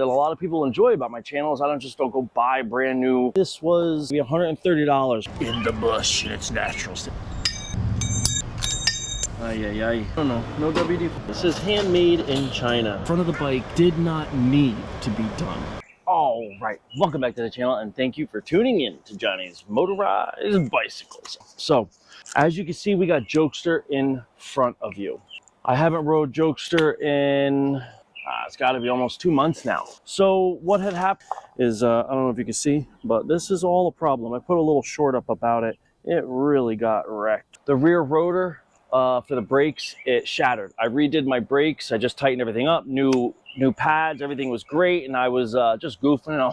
that a lot of people enjoy about my channel is I don't go buy brand new. This was $130 in the bush in its natural state. I don't know, no WD. This is handmade in China. Front of the bike did not need to be done. All right, welcome back to the channel and thank you for tuning in to Johnny's Motorized Bicycles. So, as you can see, we got Jokester in front of you. I haven't rode Jokester in, it's gotta be almost 2 months now. So what had happened is, I don't know if you can see, but this is all a problem. I put a little short up about it. It really got wrecked. The rear rotor for the brakes, it shattered. I redid my brakes. I just tightened everything up, new pads, everything was great, and I was just goofing, and I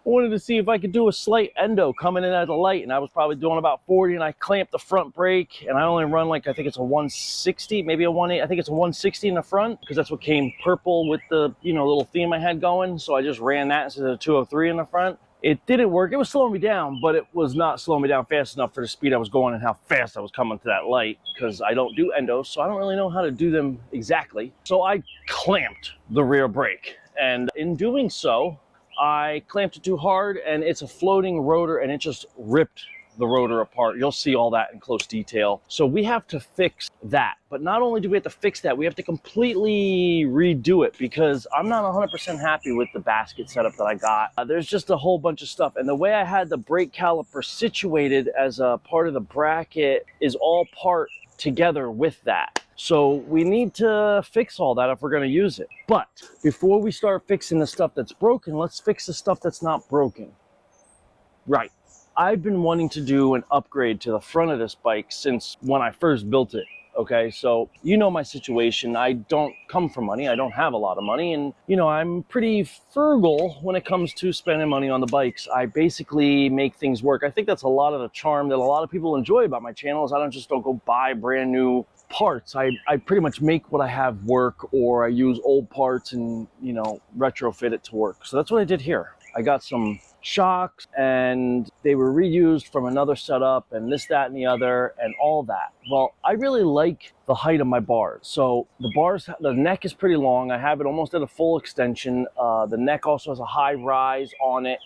wanted to see if I could do a slight endo coming in at the light, and I was probably doing about 40, and I clamped the front brake, and I only run like, I think it's a 160, maybe a 180, I think it's a 160 in the front, because that's what came purple with the, you know, little theme I had going, so I just ran that instead of 203 in the front. It didn't work. It was slowing me down, but it was not slowing me down fast enough for the speed I was going and how fast I was coming to that light, because I don't do endos, so I don't really know how to do them exactly. So I clamped the rear brake, and in doing so, I clamped it too hard, and it's a floating rotor, and it just ripped the rotor apart. You'll see all that in close detail. So we have to fix that. But not only do we have to fix that, we have to completely redo it, because I'm not 100% happy with the basket setup that I got. There's just a whole bunch of stuff. And the way I had the brake caliper situated as a part of the bracket is all part together with that. So we need to fix all that if we're going to use it. But before we start fixing the stuff that's broken, let's fix the stuff that's not broken. Right. I've been wanting to do an upgrade to the front of this bike since when I first built it. Okay, so you know my situation. I don't come from money. I don't have a lot of money, and you know, I'm pretty frugal when it comes to spending money on the bikes. I basically make things work. I think that's a lot of the charm that a lot of people enjoy about my channel is I don't go buy brand new parts. I pretty much make what I have work, or I use old parts and, you know, retrofit it to work. So that's what I did here. I got some shocks, and they were reused from another setup, and this, that, and the other, and all that. Well, I really like the height of my bars. So the bars, the neck is pretty long. I have it almost at a full extension. The neck also has a high rise on it,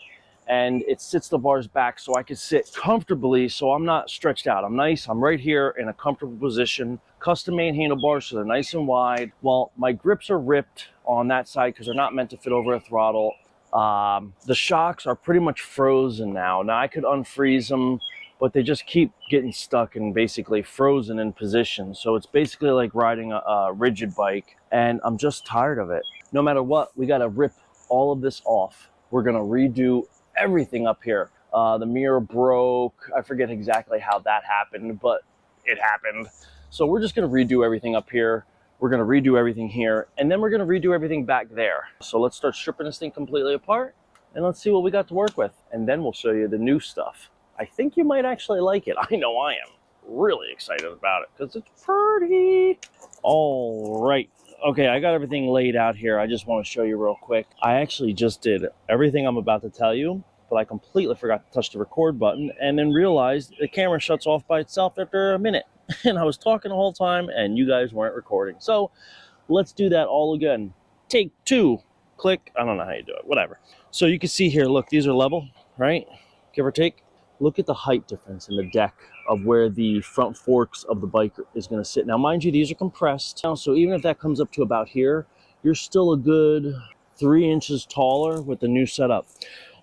and it sits the bars back so I can sit comfortably, so I'm not stretched out. I'm nice. I'm right here in a comfortable position. Custom made handlebars, so they're nice and wide. Well, my grips are ripped on that side because they're not meant to fit over a throttle. The shocks are pretty much frozen now. Now I could unfreeze them, but they just keep getting stuck and basically frozen in position. So it's basically like riding a rigid bike, and I'm just tired of it. No matter what, we got to rip all of this off. We're going to redo everything up here. The mirror broke. I forget exactly how that happened, but it happened. So we're just going to redo everything up here. We're going to redo everything here, and then we're going to redo everything back there. So let's start stripping this thing completely apart, and let's see what we got to work with. And then we'll show you the new stuff. I think you might actually like it. I know I am really excited about it because it's pretty. All right. Okay, I got everything laid out here. I just want to show you real quick. I actually just did everything I'm about to tell you, but I completely forgot to touch the record button and then realized the camera shuts off by itself after a minute. And I was talking the whole time and you guys weren't recording. So let's do that all again. Take two. Click. I don't know how you do it. Whatever. So you can see here, look, these are level, right? Give or take. Look at the height difference in the deck of where the front forks of the bike is going to sit. Now, mind you, these are compressed. Now, so even if that comes up to about here, you're still a good 3 inches taller with the new setup.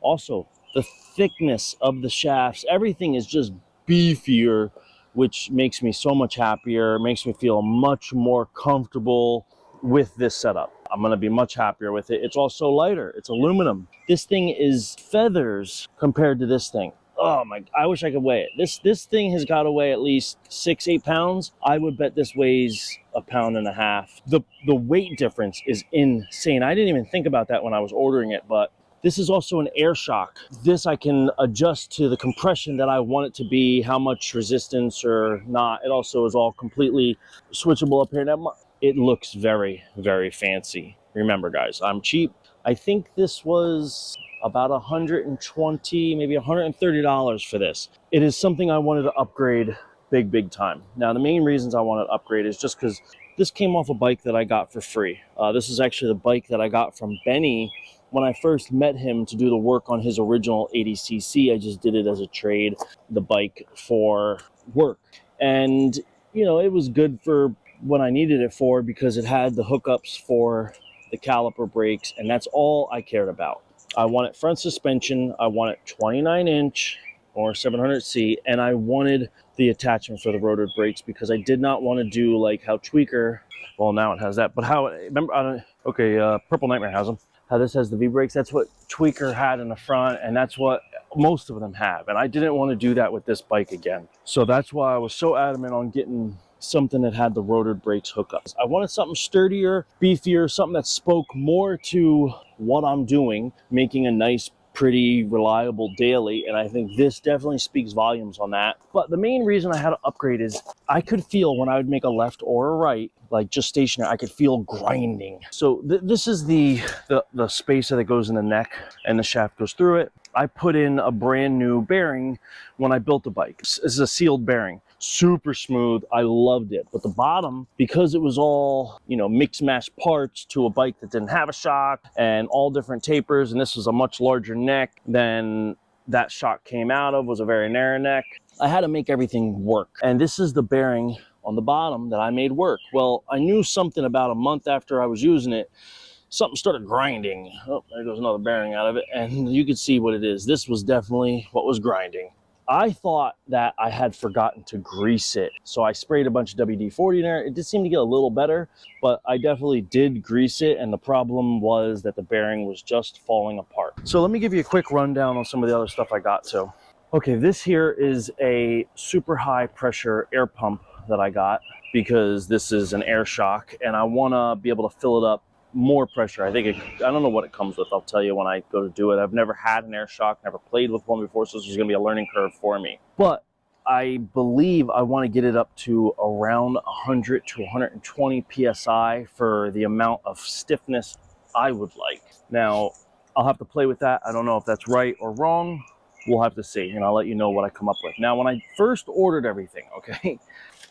Also, the thickness of the shafts, everything is just beefier, which makes me so much happier, makes me feel much more comfortable with this setup. I'm gonna be much happier with it. It's also lighter, it's aluminum. This thing is feathers compared to this thing. Oh my, I wish I could weigh it. This thing has got to weigh at least 6-8 pounds. I would bet this weighs 1.5 pounds. The weight difference is insane. I didn't even think about that when I was ordering it, but this is also an air shock. This I can adjust to the compression that I want it to be, how much resistance or not. It also is all completely switchable up here. Now, it looks very, very fancy. Remember guys, I'm cheap. I think this was about $120, maybe $130 for this. It is something I wanted to upgrade big time. Now the main reasons I wanted to upgrade is just because this came off a bike that I got for free. This is actually the bike that I got from Benny when I first met him to do the work on his original 80cc, I just did it as a trade, the bike for work. And, you know, it was good for when I needed it for, because it had the hookups for the caliper brakes, and that's all I cared about. I wanted front suspension, I wanted 29-inch or 700C, and I wanted the attachment for the rotor brakes because I did not want to do like how Tweaker, well now it has that, but how, remember, Purple Nightmare has them, how this has the V-brakes, that's what Tweaker had in the front, and that's what most of them have, and I didn't want to do that with this bike again. So that's why I was so adamant on getting something that had the rotor brakes hookups. I wanted something sturdier, beefier, something that spoke more to what I'm doing, making a nice, pretty, reliable daily, and I think this definitely speaks volumes on that. But the main reason I had to upgrade is I could feel when I would make a left or a right, like just stationary, I could feel grinding. So this is the spacer that goes in the neck, and the shaft goes through it. I put in a brand new bearing when I built the bike. This is a sealed bearing. Super smooth, I loved it. But the bottom, because it was all, you know, mix match parts to a bike that didn't have a shock and all different tapers, and this was a much larger neck than that shock came out of, was a very narrow neck. I had to make everything work. And this is the bearing on the bottom that I made work. Well, I knew something about a month after I was using it, something started grinding. Oh, there goes another bearing out of it. And you could see what it is. This was definitely what was grinding. I thought that I had forgotten to grease it, so I sprayed a bunch of WD-40 in there. It did seem to get a little better, but I definitely did grease it, and the problem was that the bearing was just falling apart. So let me give you a quick rundown on some of the other stuff I got to. Okay, this here is a super high pressure air pump that I got because this is an air shock, and I want to be able to fill it up more pressure. I don't know what it comes with. I'll tell you when I go to do it. I've never had an air shock, never played with one before, so this is going to be a learning curve for me. But I believe I want to get it up to around 100 to 120 PSI for the amount of stiffness I would like. Now, I'll have to play with that. I don't know if that's right or wrong. We'll have to see, and I'll let you know what I come up with. Now, when I first ordered everything, okay,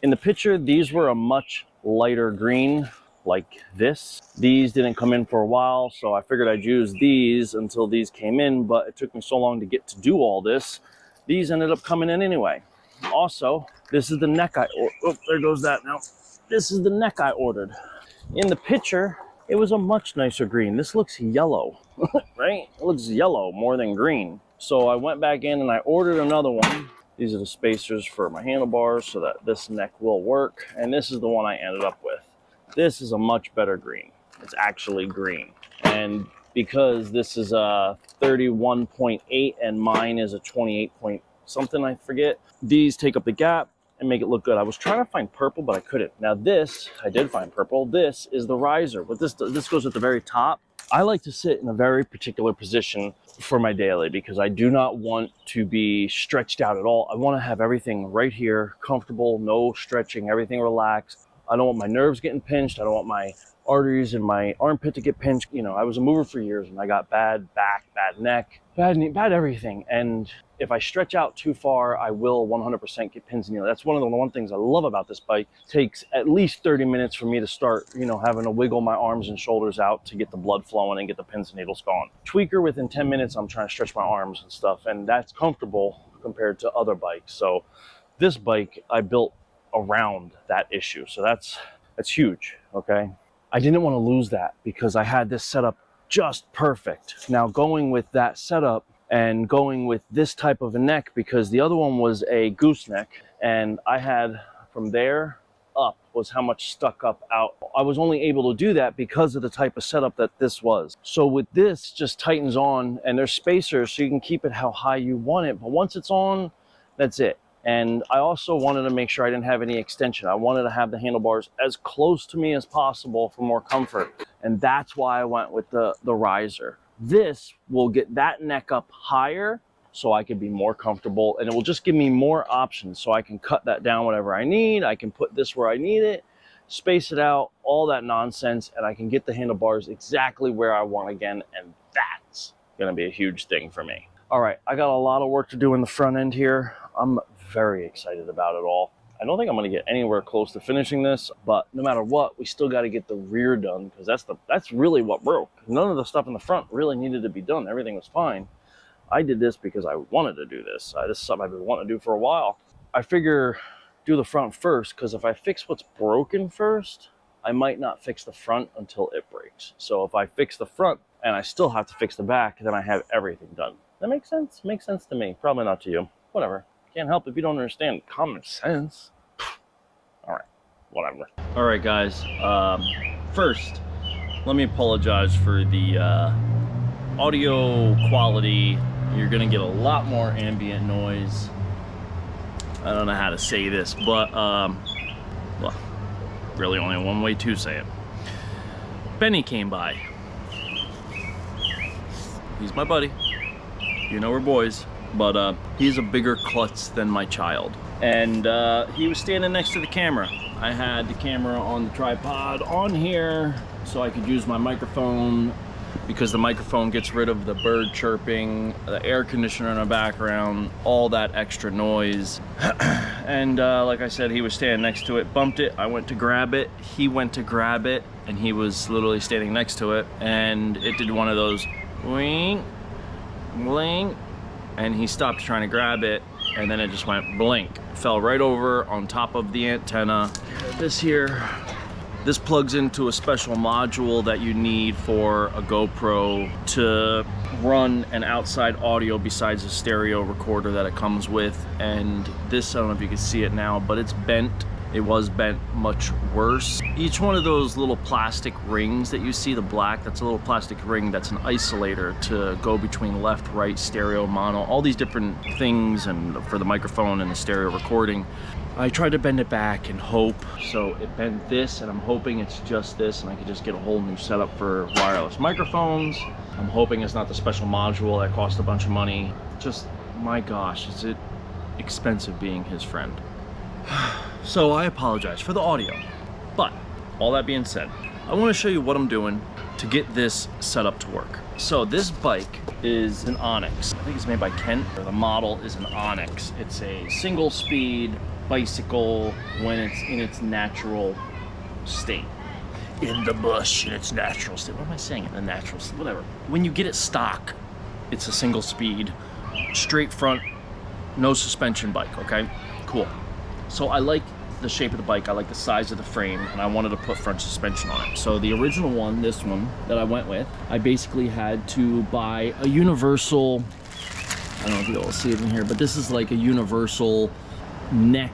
in the picture, these were a much lighter green, like this. These didn't come in for a while, so I figured I'd use these until these came in, but it took me so long to get to do all this. These ended up coming in anyway. Also, this is the neck I ordered. Oh, there goes that now. This is the neck I ordered. In the picture, it was a much nicer green. This looks yellow, right? It looks yellow more than green. So I went back in and I ordered another one. These are the spacers for my handlebars so that this neck will work. And this is the one I ended up with. This is a much better green. It's actually green. And because this is a 31.8 and mine is a 28 point something, I forget, these take up the gap and make it look good. I was trying to find purple, but I couldn't. Now this, I did find purple. This is the riser. But this goes at the very top. I like to sit in a very particular position for my daily because I do not want to be stretched out at all. I want to have everything right here, comfortable, no stretching, everything relaxed. I don't want my nerves getting pinched. I don't want my arteries in my armpit to get pinched. You know, I was a mover for years and I got bad back, bad neck, bad knee, bad everything. And if I stretch out too far, I will 100% get pins and needles. That's one of the one things I love about this bike. It takes at least 30 minutes for me to start, you know, having to wiggle my arms and shoulders out to get the blood flowing and get the pins and needles going. Tweaker, within 10 minutes, I'm trying to stretch my arms and stuff, and that's comfortable compared to other bikes. So this bike I built around that issue. So that's huge, okay? I didn't want to lose that because I had this setup just perfect. Now going with that setup and going with this type of a neck, because the other one was a gooseneck, and I had from there up was how much stuck up out. I was only able to do that because of the type of setup that this was. So with this, just tightens on, and there's spacers so you can keep it how high you want it, but once it's on, that's it. And I also wanted to make sure I didn't have any extension. I wanted to have the handlebars as close to me as possible for more comfort. And that's why I went with the riser. This will get that neck up higher so I can be more comfortable, and it will just give me more options so I can cut that down whatever I need. I can put this where I need it, space it out, all that nonsense, and I can get the handlebars exactly where I want again, and that's gonna be a huge thing for me. All right, I got a lot of work to do in the front end here. I'm very excited about it all. I don't think I'm going to get anywhere close to finishing this, but no matter what, we still got to get the rear done because that's really what broke. None of the stuff in the front really needed to be done. Everything was fine. I did this because I wanted to do this. This is something I've been wanting to do for a while. I figure do the front first because if I fix what's broken first, I might not fix the front until it breaks. So if I fix the front and I still have to fix the back, then I have everything done. That makes sense? Makes sense to me. Probably not to you. Whatever. Can't help if you don't understand common sense. All right, whatever. All right, guys. First, let me apologize for the audio quality. You're gonna get a lot more ambient noise. I don't know how to say this, but well, really only one way to say it. Benny came by. He's my buddy. You know we're boys, but he's a bigger klutz than my child. And he was standing next to the camera. I had the camera on the tripod on here so I could use my microphone because the microphone gets rid of the bird chirping, the air conditioner in the background, all that extra noise. And like I said, he was standing next to it, bumped it, I went to grab it, he went to grab it, and he was literally standing next to it, and it did one of those wing, blink, and he stopped trying to grab it, and then it just went blink. Fell right over on top of the antenna. This here, this plugs into a special module that you need for a GoPro to run an outside audio besides the stereo recorder that it comes with. And this, I don't know if you can see it now, but it's bent. It was bent much worse. Each one of those little plastic rings that you see, the black, that's a little plastic ring that's an isolator to go between left, right, stereo, mono, all these different things, and for the microphone and the stereo recording. I tried to bend it back and hope, so it bent this, and I'm hoping it's just this, and I could just get a whole new setup for wireless microphones. I'm hoping it's not the special module that cost a bunch of money. Just, my gosh, is it expensive being his friend. So I apologize for the audio, but all that being said, I want to show you what I'm doing to get this set up to work. So this bike is an Onyx. I think it's made by Kent. The model is an Onyx. It's a single speed bicycle when it's in its natural state. In the bush, in its natural state. What am I saying? In the natural state, whatever. When you get it stock, it's a single speed, straight front, no suspension bike, okay? Cool. So I like the shape of the bike, I like the size of the frame, and I wanted to put front suspension on it. So the original one, this one that I went with, I basically had to buy a universal, I don't know if you'll see it in here, but this is like a universal neck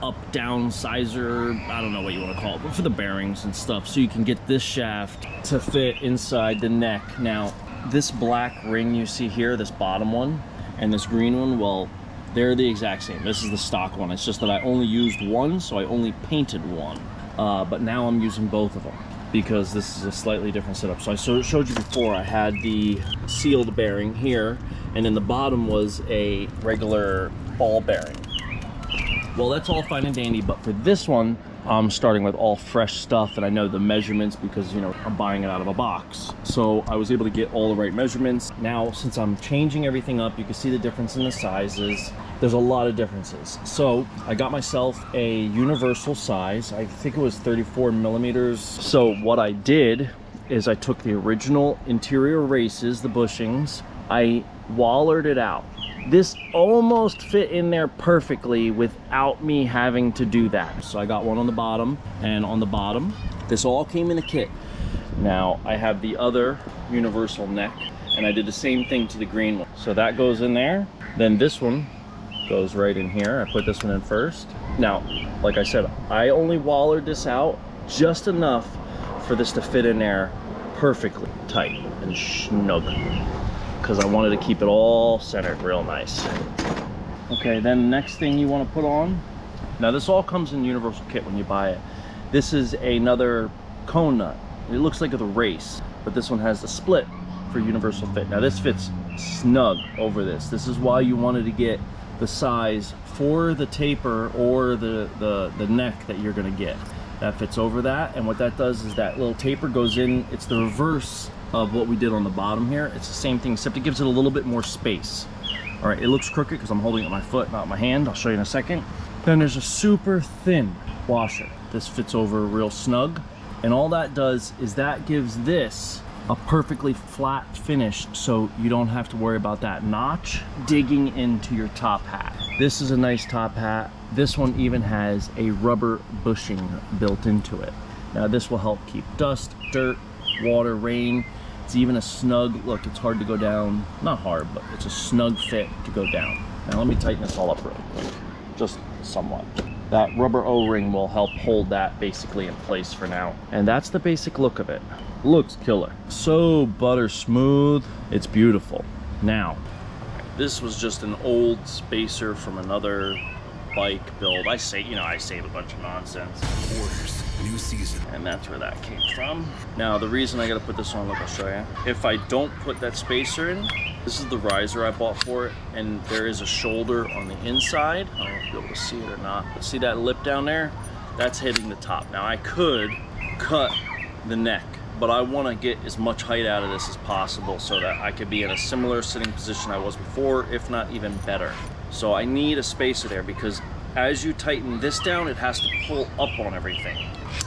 up down sizer, I don't know what you want to call it, but for the bearings and stuff, so you can get this shaft to fit inside the neck. Now this black ring you see here, this bottom one, and this green one, well, they're the exact same. This is the stock one. It's just that I only used one, so I only painted one. But now I'm using both of them because this is a slightly different setup. So I showed you before, I had the sealed bearing here, and then the bottom was a regular ball bearing. Well, that's all fine and dandy, but for this one, I'm starting with all fresh stuff, and I know the measurements because, you know, I'm buying it out of a box. So I was able to get all the right measurements. Now, since I'm changing everything up, you can see the difference in the sizes. There's a lot of differences. So I got myself a universal size. I think it was 34 millimeters. So what I did is I took the original interior races, the bushings, I wallered it out. This almost fit in there perfectly without me having to do that. So I got one on the bottom, and on the bottom, this all came in a kit. Now I have the other universal neck, and I did the same thing to the green one. So that goes in there. Then this one goes right in here. I put this one in first. Now, like I said, I only wallered this out just enough for this to fit in there perfectly tight and snug, because I wanted to keep it all centered real nice. Okay, then the next thing you want to put on, now this all comes in universal kit when you buy it. This is another cone nut. It looks like the race, but this one has the split for universal fit. Now this fits snug over this. This is why you wanted to get the size for the taper or the neck that you're gonna get. That fits over that, and what that does is that little taper goes in. It's the reverse of what we did on the bottom here. It's the same thing, except it gives it a little bit more space. All right, it looks crooked because I'm holding it with my foot, not my hand. I'll show you in a second. Then there's a super thin washer. This fits over real snug. And all that does is that gives this a perfectly flat finish, so you don't have to worry about that notch digging into your top hat. This is a nice top hat. This one even has a rubber bushing built into it. Now this will help keep dust, dirt, water, rain. It's even a snug, look, it's hard to go down. Not hard, but it's a snug fit to go down. Now let me tighten this all up real quick, just somewhat. That rubber O-ring will help hold that basically in place for now. And that's the basic look of it. Looks killer. So butter smooth. It's beautiful. Now, this was just an old spacer from another bike build. I save a bunch of nonsense. Orders, new season. And that's where that came from. Now, the reason I gotta put this on, look, I'll show you. If I don't put that spacer in, this is the riser I bought for it, and there is a shoulder on the inside. I don't know if you'll be able to see it or not, but see that lip down there? That's hitting the top. Now, I could cut the neck, but I want to get as much height out of this as possible so that I could be in a similar sitting position I was before, if not even better. So I need a spacer there, because as you tighten this down, it has to pull up on everything.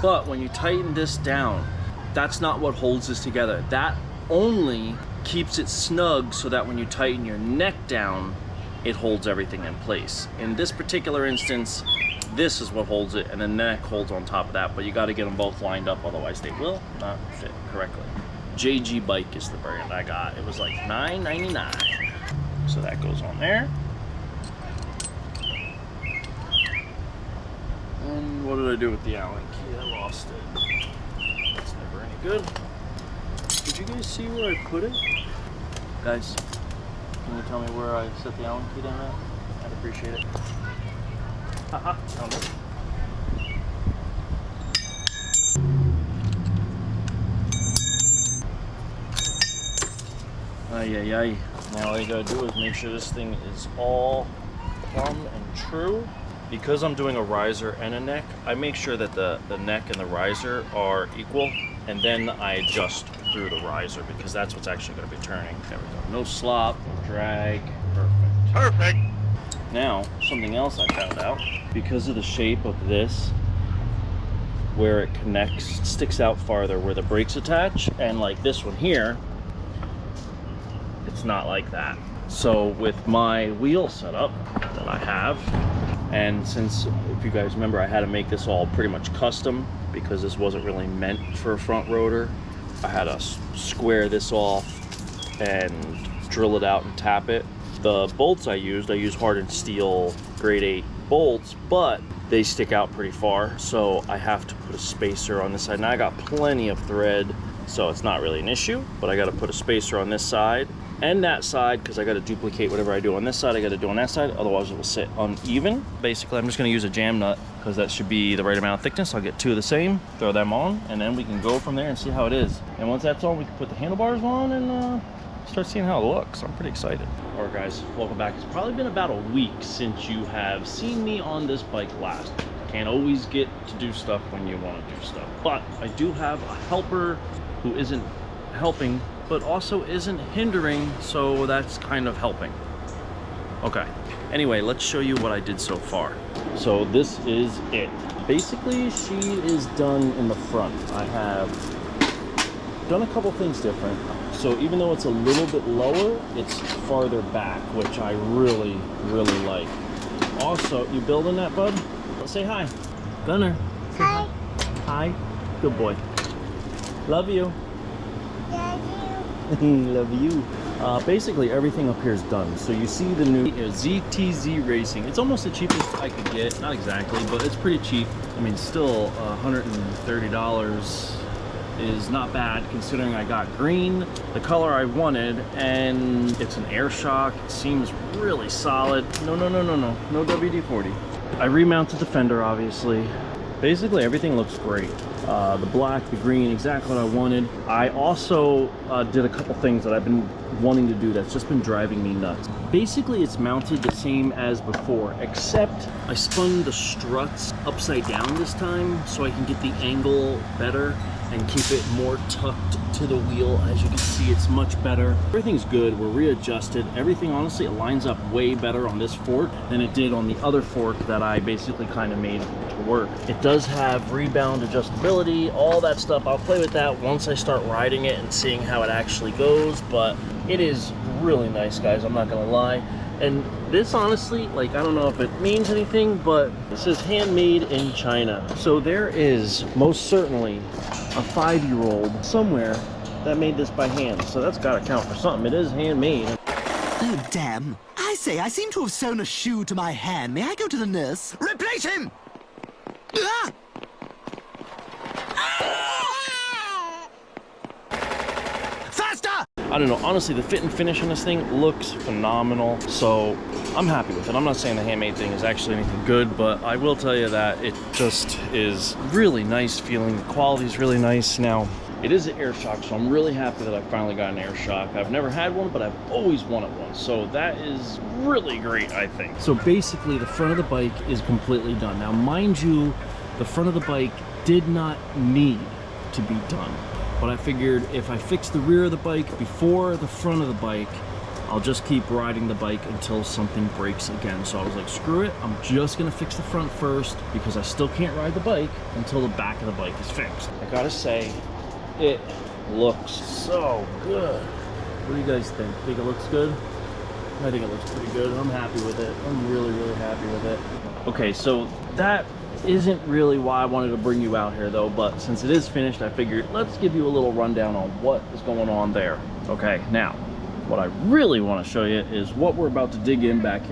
But when you tighten this down, that's not what holds this together. That only keeps it snug so that when you tighten your neck down, it holds everything in place. In this particular instance, this is what holds it, and the neck holds on top of that, but you got to get them both lined up, otherwise they will not fit correctly. JG Bike is the brand I got. It was like $9.99. So that goes on there. And what did I do with the Allen key? I lost it. It's never any good. Did you guys see where I put it? Guys, can you tell me where I set the Allen key down at? I'd appreciate it. Haha, found it. Ay, ay, ay. Now all you gotta do is make sure this thing is all plumb and true. Because I'm doing a riser and a neck, I make sure that the neck and the riser are equal, and then I adjust through the riser, because that's what's actually going to be turning. There we go. No slop, no drag. Perfect. Perfect! Now, something else I found out, because of the shape of this, where it connects, sticks out farther where the brakes attach, and like this one here, it's not like that. So with my wheel setup that I have, and since, if you guys remember, I had to make this all pretty much custom because this wasn't really meant for a front rotor, I had to square this off and drill it out and tap it. The bolts I used hardened steel grade 8 bolts, but they stick out pretty far, so I have to put a spacer on this side. Now I got plenty of thread, so it's not really an issue, but I got to put a spacer on this side and that side, because I got to duplicate whatever I do on this side, I got to do on that side, otherwise it will sit uneven. Basically, I'm just going to use a jam nut, because that should be the right amount of thickness. I'll get 2 of the same, throw them on, and then we can go from there and see how it is. And once that's on, we can put the handlebars on and start seeing how it looks. I'm pretty excited. All right, guys, welcome back. It's probably been about a week since you have seen me on this bike last. Can't always get to do stuff when you want to do stuff, but I do have a helper who isn't helping but also isn't hindering, so that's kind of helping. Okay, anyway, let's show you what I did so far. So this is it. Basically, she is done in the front. I have done a couple things different. So even though it's a little bit lower, it's farther back, which I really, really like. Also, you building that, bud? Let's say hi. Gunner. Say hi. Hi. Good boy. Love you. Love you. Basically everything up here is done. So you see the new ZTZ Racing. It's almost the cheapest I could get. Not exactly, but it's pretty cheap. I mean, still $130 is not bad considering I got green, the color I wanted, and it's an air shock. It seems really solid. No WD-40. I remounted the fender, obviously. Basically everything looks great. The black, the green, exactly what I wanted. I also did a couple things that I've been wanting to do that's just been driving me nuts. Basically it's mounted the same as before, except I spun the struts upside down this time so I can get the angle better. and keep it more tucked to the wheel. As you can see, it's much better. Everything's good. We're readjusted. Everything, honestly, it lines up way better on this fork than it did on the other fork that I basically kind of made to work. It does have rebound adjustability, all that stuff. I'll play with that once I start riding it and seeing how it actually goes, but it is really nice, guys. I'm not gonna lie. And this, honestly, like, I don't know if it means anything, but it says handmade in China. So there is most certainly a 5-year-old somewhere that made this by hand. So that's gotta count for something. It is handmade. Oh, damn. I say, I seem to have sewn a shoe to my hand. May I go to the nurse? Replace him! Ah! Faster! I don't know, honestly, the fit and finish on this thing looks phenomenal, so I'm happy with it. I'm not saying the handmade thing is actually anything good, but I will tell you that it just is really nice feeling. The quality is really nice. Now, it is an air shock, so I'm really happy that I finally got an air shock. I've never had one, but I've always wanted one, so that is really great, I think. So basically, the front of the bike is completely done. Now, mind you, the front of the bike did not need to be done. But I figured if I fix the rear of the bike before the front of the bike, I'll just keep riding the bike until something breaks again. So I was like, screw it, I'm just gonna fix the front first because I still can't ride the bike until the back of the bike is fixed. I gotta say, it looks so good. What do you guys think? Think it looks good? I think it looks pretty good. I'm happy with it. I'm really, really happy with it. Okay, so that isn't really why I wanted to bring you out here though, but since it is finished, I figured let's give you a little rundown on what is going on there. Okay, now what I really want to show you is what we're about to dig in back here.